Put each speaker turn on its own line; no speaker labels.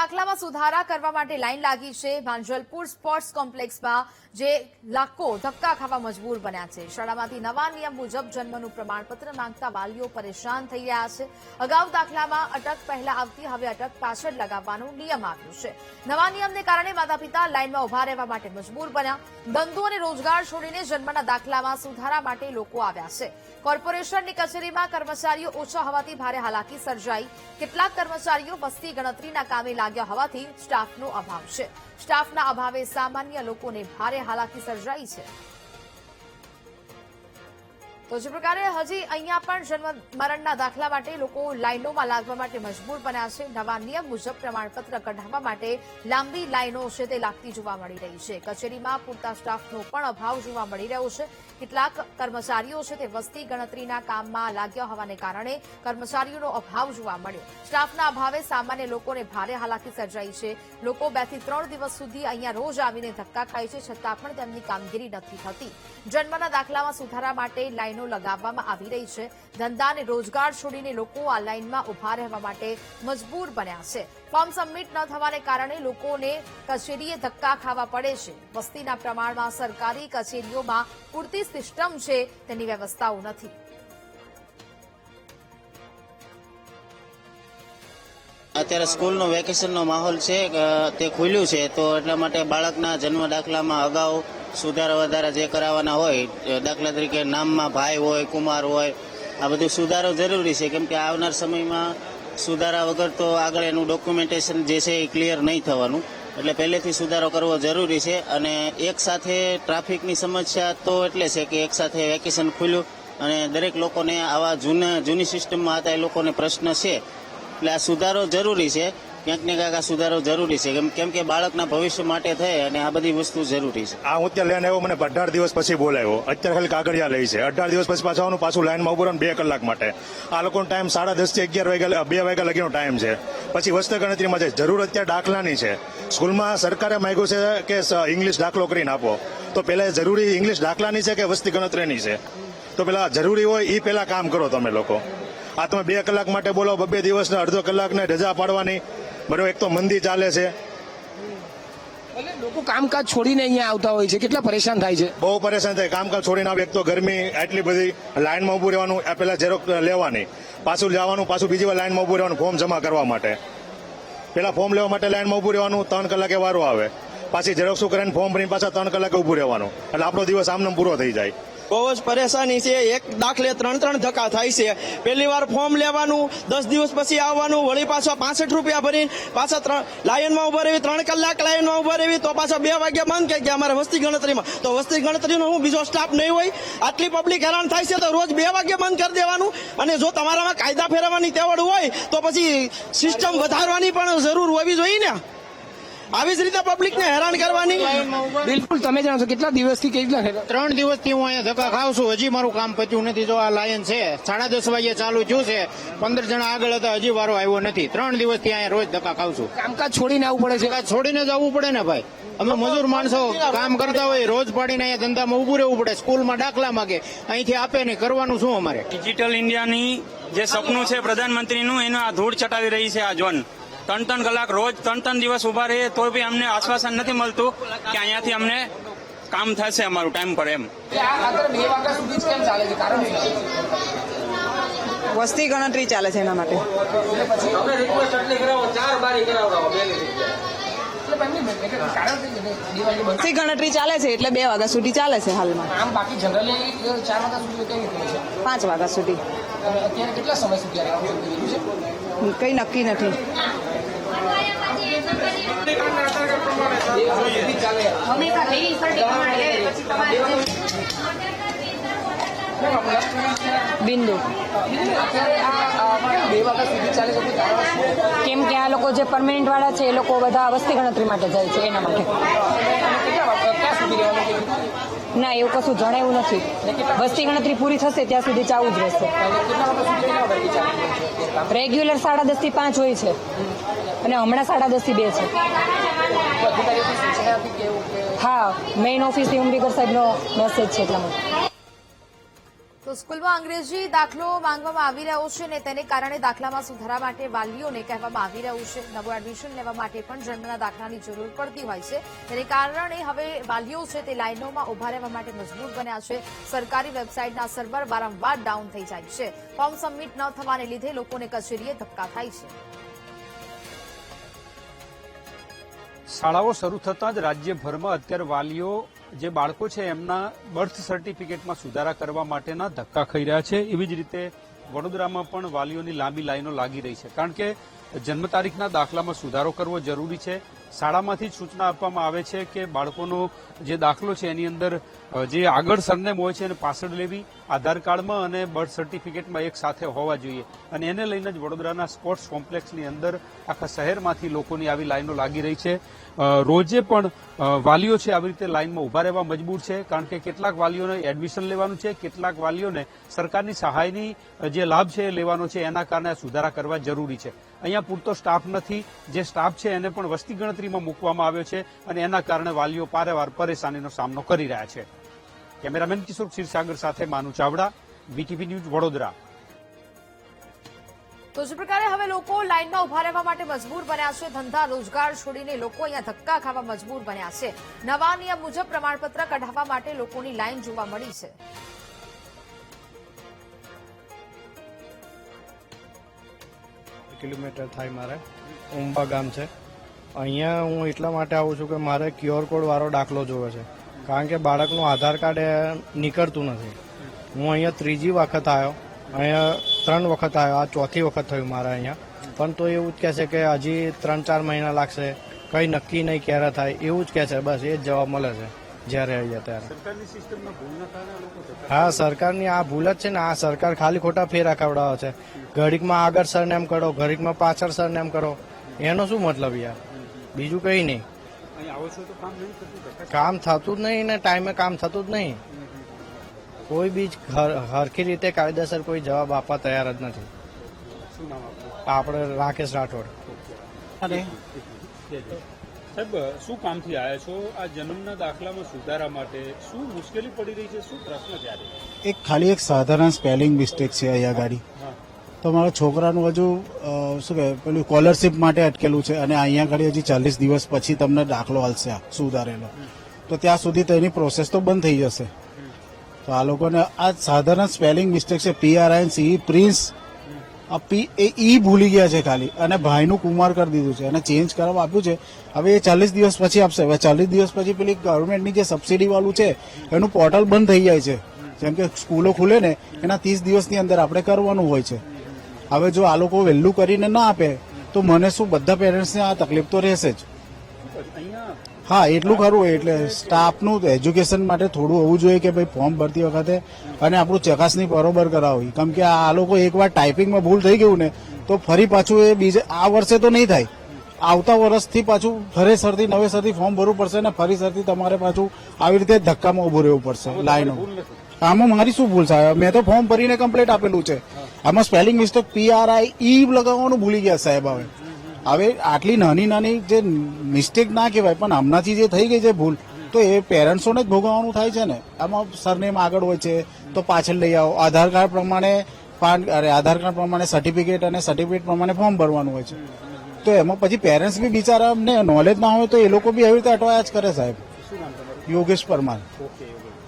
દાખલામાં સુધારા કરવા માટે લાઈન લાગી છે। માંજલપુર સ્પોર્ટ્સ કોમ્પ્લેક્સમાં જે લાખો ધક્કા ખાવા મજબૂર બન્યા છે। શાળામાંથી નવા નિયમ મુજબ જન્મનું પ્રમાણપત્ર માંગતા વાલીઓ પરેશાન થઈ રહ્યા છે। અગાઉ દાખલામાં અટક પહેલા આવતી, હવે અટક પાછળ લગાવવાનો નિયમ આવ્યો છે। નવા નિયમને કારણે માતા-પિતા લાઈનમાં ઉભા રહેવા માટે મજબૂર બન્યા। ધંધો અને રોજગાર છોડીને જન્મના દાખલામાં સુધારા માટે લોકો આવ્યા છે। કોર્પોરેશનની કચેરીમાં કર્મચારીઓ ઓછા હોવાથી ભારે હાલાકી સર્જાઈ। કેટલાક કર્મચારીઓ વસ્તી ગણતરીના કામે લાગ્યા હોવાથી સ્ટાફનો અભાવ છે। સ્ટાફના અભાવે સામાન્ય લોકોને ભારે હાલાકી સર્જાઈ છે। તો જે પ્રકારે હજી અહીંયા પણ જન્મ મરણના દાખલા માટે લોકો લાઈનોમાં લાગવા માટે મજબૂર બન્યા છે। નવા નિયમ મુજબ પ્રમાણપત્ર કઢાવવા માટે લાંબી લાઈનો છે તે લાગતી જોવા મળી રહી છે। કચેરીમાં પૂરતા સ્ટાફનો પણ અભાવ જોવા મળી રહ્યો છે। કેટલાક કર્મચારીઓ છે તે વસ્તી ગણતરીના કામમાં લાગ્યા હોવાને કારણે કર્મચારીઓનો અભાવ જોવા મળ્યો। સ્ટાફના અભાવે સામાન્ય લોકોને ભારે હાલાકી સર્જાઈ છે। લોકો 2 થી 3 દિવસ સુધી અહીંયા રોજ આવીને ધક્કા ખાય છે, છતાં પણ તેમની કામગીરી નથી થતી। જન્મના દાખલામાં સુધારા માટે લાઈનો લગાવવામાં આવી રહી છે। ધંધા અને રોજગાર છોડીને લોકો આ લાઈનમાં ઉભા રહેવા માટે મજબૂર બન્યા છે। ફોર્મ સબમિટ ન થવાને કારણે લોકોને કચેરીએ ધક્કા ખાવા પડે છે। વસ્તીના પ્રમાણમાં સરકારી કચેરીઓમાં પૂરતી સિસ્ટમ છે તેની વ્યવસ્થાઓ નથી।
અત્યારે સ્કૂલનો વેકેશનનો માહોલ છે, તે ખુલ્યું છે, તો એટલા માટે બાળકના જન્મ દાખલામાં અગાઉ સુધારા વધારા જે કરાવવાના હોય, દાખલા તરીકે નામમાં ભાઈ હોય, કુમાર હોય, આ બધું સુધારો જરૂરી છે, કેમ કે આવનાર સમયમાં સુધારા વગર તો આગળ એનું ડોક્યુમેન્ટેશન જે છે એ ક્લિયર નહીં થવાનું, એટલે પહેલેથી સુધારો કરવો જરૂરી છે। અને એક સાથે ટ્રાફિકની સમસ્યા તો એટલે છે કે એક સાથે વેકેશન ખુલ્યું અને દરેક લોકોને આવા જૂની સિસ્ટમમાં હતા એ લોકોને પ્રશ્ન છે, એટલે આ સુધારો જરૂરી છે। ક્યાંક ને ક્યાંક આ સુધારો જરૂરી છે, કેમ કે બાળકના ભવિષ્ય માટે થાય અને આ બધી વસ્તુ જરૂરી છે।
હું અત્યારે લઈને આવ્યો, મને 18 દિવસ પછી બોલાવ્યો, અત્યારે ખાલી કાગળિયા લઈ છે। 18 દિવસ પછી પાછા પાછું લાઈનમાં ઉભું 2 કલાક માટે। આ લોકોનો ટાઈમ 10:30 થી 11 વાગ્યા 2 વાગ્યા લગીનો ટાઈમ છે। પછી વસ્તી ગણતરીમાં છે, જરૂર અત્યારે દાખલાની છે। સ્કૂલમાં સરકારે માંગ્યું છે કે ઇંગ્લિશ દાખલો કરીને આપો, તો પેલા જરૂરી ઇંગ્લિશ દાખલાની છે કે વસ્તી ગણતરીની છે? તો પેલા જરૂરી હોય એ પેલા કામ કરો તમે લોકો। આ તમે 2 કલાક માટે બોલો, 2 દિવસને અડધો કલાકને રજા પાડવાની, બરોબર? એક તો મંદી ચાલે છે,
લોકો કામકાજ છોડીને અહીંયા આવતા હોય છે, કેટલા પરેશાન થાય છે?
બહુ પરેશાન થાય। કામકાજ છોડીને આવે, એક તો ગરમી આટલી બધી, લાઈનમાં ઉભું રહેવાનું, આ પેલા ઝેરોક્સ લેવાની, પાછું જવાનું, પાછું બીજી વાર લાઈનમાં ઉભું રહેવાનું ફોર્મ જમા કરવા માટે। પેલા ફોર્મ લેવા માટે લાઈનમાં ઉભું રહેવાનું, 3 કલાકે વારો આવે, પાછી ઝેરોક્સ કરીને ફોર્મ ભરીને પાછા 3 કલાકે ઉભું રહેવાનું, એટલે આપણો દિવસ આમને પૂરો થઈ જાય।
બહુ જ પરેશાની છે। એક દાખલે 3 ધક્કા થાય છે। પહેલી વાર ફોર્મ લેવાનું, 10 દિવસ પછી આવવાનું, વળી પાછા 65 રૂપિયા ભરી પાછા લાઈનમાં ઉભા રહેવી, 3 કલાક લાઈનમાં ઉભા રહેવી, તો પાછા 2 વાગ્યા બંધ કે અમારે વસ્તી ગણતરીમાં, તો વસ્તી ગણતરીનો હું બીજો સ્ટાફ નહીં હોય? આટલી પબ્લિક હેરાન થાય છે તો રોજ 2 વાગ્યા બંધ કરી દેવાનું। અને જો તમારામાં કાયદા ફેરવવાની તેવડ હોય તો પછી સિસ્ટમ વધારવાની પણ જરૂર હોવી જોઈએ ને। આવી જ રીતે પબ્લિકને હેરાન કરવાની?
બિલકુલ, તમે જાણો છો કેટલા દિવસથી કેટલા
3 દિવસથી હું અહીંયા ધક્કા ખાઉં છું, હજી મારું કામ પત્યું નથી। જો આ લાયન છે 10:30 વાગે ચાલુ થયું છે, 15 જણા આગળ હતા, હજી વારો આવ્યો નથી। 3 દિવસથી અહીંયા રોજ ધક્કા ખાઉં છું।
કામકાજ છોડીને આવવું પડે છે?
કામકાજ છોડીને જ આવવું પડે ને ભાઈ, અમે મજૂર માણસો કામ કરતા હોય, રોજ પાડીને અહીંયા ધંધામાં ઉભું રહેવું પડે। સ્કૂલમાં દાખલા માંગે, અહીંથી આપે નહીં, કરવાનું શું અમારે?
ડિજિટલ ઇન્ડિયાની જે સપનું છે પ્રધાનમંત્રીનું, એનું આ ધૂળ ચટાવી રહી છે આ ઝોન। 3 કલાક રોજ 3 દિવસ ઉભા રહીએ તો બી અમને આશ્વાસન નથી મળતું કે અહીંયાથી અમને કામ થશે અમારું ટાઈમ પર એમ।
વસ્તી ગણતરી ચાલે છે એના માટે। વસ્તી ગણતરી ચાલે છે એટલે 2 વાગ્યા સુધી ચાલે છે હાલમાં। 5 વાગ્યા સુધી કઈ નક્કી નથી। બિંદુ કેમ કે આ લોકો જે પરમેનન્ટ વાળા છે એ લોકો બધા વસ્તી ગણતરી માટે જાય છે, એના માટે। ના, એવું કશું જણાવ્યું નથી। વસ્તી ગણતરી પૂરી થશે ત્યાં સુધી ચાલુ જ રહેશે। રેગ્યુલર 10:30 થી 5 હોય છે અને હમણાં 10:30 થી 2 છે। હા, મેઇન ઓફિસથી ઉમરીકર સાહેબનો મેસેજ છે એટલા માટે।
તો તો સ્કૂલમાં અંગ્રેજી દાખલો માંગવામાં આવી રહ્યો છે અને તેને કારણે દાખલામાં સુધારા માટે વાલીઓને કહેવામાં આવી રહ્યું છે. નવું એડમિશન લેવા માટે પણ જન્મના દાખલાની જરૂર પડતી હોય છે. તેને કારણે હવે વાલીઓ છે તે લાઇનોમાં ઉભા રહેવા માટે મજબૂર બન્યા છે. સરકારી વેબસાઇટના સર્વર વારંવાર ડાઉન થઈ જાય છે. ફોર્મ સબમિટ ન થવાને લીધે લોકોને કચેરીએ ધક્કા થાય છે.
શાળાઓ શરૂ થતાં જ રાજ્યભરમાં અત્યારે વાલીઓ જે બાળકો છે એમના બર્થ સર્ટિફિકેટમાં સુધારા કરવા માટેના ધક્કા ખાઈ રહ્યા છે. એવી જ રીતે વડોદરામાં પણ વાલીઓની લાંબી લાઈનો લાગી રહી છે, કારણ કે જન્મ તારીખના દાખલામાં સુધારો કરવો જરૂરી છે. શાળામાંથી જ સૂચના આપવામાં આવે છે કે બાળકોનો જે દાખલો છે એની અંદર જે આગળ સરનેમ હોય છે એને પાછળ લેવી, આધાર કાર્ડમાં અને બર્થ સર્ટિફિકેટમાં એક સાથે હોવા જોઈએ. અને એને લઈને જ વડોદરાના સ્પોર્ટ્સ કોમ્પ્લેક્સની અંદર આખા શહેરમાંથી લોકોની આવી લાઈનો લાગી રહી છે. રોજે પણ વાલીઓ છે આવી રીતે લાઈનમાં ઉભા રહેવા મજબૂર છે, કારણ કે કેટલાક વાલીઓને એડમિશન લેવાનું છે, કેટલાક વાલીઓને સરકારની સહાયની જે લાભ છે એ લેવાનો છે. એના કારણે આ સુધારા કરવા જરૂરી છે. અહીંયા પૂરતો સ્ટાફ નથી. જે સ્ટાફ છે એને પણ વસ્તી ગણતરીમાં મૂકવામાં આવ્યો છે અને એના કારણે વાલીઓ પારેવાર પરેશાનીનો સામનો કરી રહ્યા છે. કેમેરામેન કિશોર ક્ષીરસાગર સાથે માનુ ચાવડા, વીટીવી ન્યૂઝ, વડોદરા.
તો જે પ્રકારે હવે લોકો લાઇનમાં ઉભા રહેવા માટે મજબૂર બન્યા છે. ધંધા રોજગાર છોડીને લોકો અહીંયા ધક્કા ખાવા મજબૂર બન્યા છે. નવા નિયમ મુજબ પ્રમાણપત્ર કઢાવવા માટે લોકોની લાઇન જોવા મળી છે.
કિલોમીટર થાય મારે ઉંબા ગામ છે. અહીંયા હું એટલા માટે આવું છું કે મારે ક્યુઆર કોડ વાળો દાખલો જોવે છે, કારણ કે બાળકનું આધાર કાર્ડ નીકળતું નથી. હું અહીંયા ત્રીજી વખત આવ્યો, અહીંયા 3 વખત આવ્યો, આ ચોથી વખત થયું મારે અહીંયા. પણ તો એવું જ કહે છે કે હજી 3-4 મહિના લાગશે, કંઈ નક્કી નહીં ક્યારે થાય, એવું જ કહે છે. બસ એ જ જવાબ મળે છે જ્યારે અહીંયા ત્યારે. હા, સરકારની આ ભૂલ જ છે ને. આ સરકાર ખાલી ખોટા ફેરા ખવડાવે છે. ઘડીકમાં આગળ સરનેમ કરો, ઘડીકમાં પાછળ સરનેમ કરો, એનો શું મતલબ યાર? બીજું કંઈ નહીં. કામ થતું જ નહીં ને ટાઈમે કામ થતું જ નહીં. કોઈ બી હરખી રીતે કાયદેસર કોઈ જવાબ આપવા તૈયાર જ નથી. આપણે રાકેશ રાઠોડ.
સાહેબ, શું કામથી આવ્યા છો? આ જન્મના દાખલામાં સુધારા માટે શું મુશ્કેલી પડી રહી છે? શું પ્રશ્ન છે?
ખાલી એક સાધારણ સ્પેલિંગ મિસ્ટેક છે અહીંયા ગાડી. તો મારા છોકરાનું હજુ શું કહેવાય પેલું સ્કોલરશીપ માટે અટકેલું છે અને અહીંયા આગળ હજી 40 દિવસ પછી તમને દાખલો હાલશે સુધારેલો. તો ત્યાં સુધી તો એની પ્રોસેસ તો બંધ થઈ જશે. તો આ લોકોને આ સાધારણ સ્પેલિંગ મિસ્ટેક છે. PRINCE પ્રિન્સ ઈ ભૂલી ગયા છે ખાલી, અને ભાઈનું કુમાર કરી દીધું છે અને ચેન્જ કરવા આપ્યું છે. હવે એ 40 દિવસ પછી આપશે. હવે 40 દિવસ પછી પેલી ગવર્મેન્ટની જે સબસિડી વાળું છે એનું પોર્ટલ બંધ થઈ જાય છે. જેમ કે સ્કૂલો ખુલે ને એના 30 દિવસની અંદર આપણે કરવાનું હોય છે. હવે જો આ લોકો વહેલું કરીને ના આપે તો મને શું, બધા પેરેન્ટ્સને આ તકલીફ તો રહેશે જ. હા, એટલું ખરું. એટલે સ્ટાફનું એજ્યુકેશન માટે થોડું હોવું જોઈએ કે ભાઈ ફોર્મ ભરતી વખતે અને આપણું ચકાસણી બરોબર કરાવવી. કેમ કે આ લોકો એકવાર ટાઈપિંગમાં ભૂલ થઈ ગયું ને તો ફરી પાછું એ બીજે આ વર્ષે તો નહીં થાય, આવતા વર્ષથી પાછું ફરેસરથી નવેસરથી ફોર્મ ભરવું પડશે ને ફરીસરથી તમારે પાછું આવી રીતે ધક્કામાં ઉભું રહેવું પડશે લાઈનો. આમાં મારી શું ભૂલ સાહેબ? મેં તો ફોર્મ ભરીને કમ્પ્લીટ આપેલું છે. આમાં સ્પેલિંગ મિસ્ટેક PRIE લગાવવાનું ભૂલી ગયા સાહેબ. હવે આટલી નાની નાની જે મિસ્ટેક ના કહેવાય, પણ હમણાંથી જે થઈ ગઈ છે ભૂલ, તો એ પેરેન્ટ્સોને જ ભોગવવાનું થાય છે ને. આમાં સરનેમ આગળ હોય છે તો પાછળ લઈ આવો. આધાર કાર્ડ પ્રમાણે આધાર કાર્ડ પ્રમાણે સર્ટિફિકેટ અને સર્ટિફિકેટ પ્રમાણે ફોર્મ ભરવાનું હોય છે. તો એમાં પછી પેરેન્ટ્સ બી બિચારા નોલેજ ના હોય તો એ લોકો બી એવી રીતે અટવાયા જ કરે સાહેબ. યોગેશ પરમાર.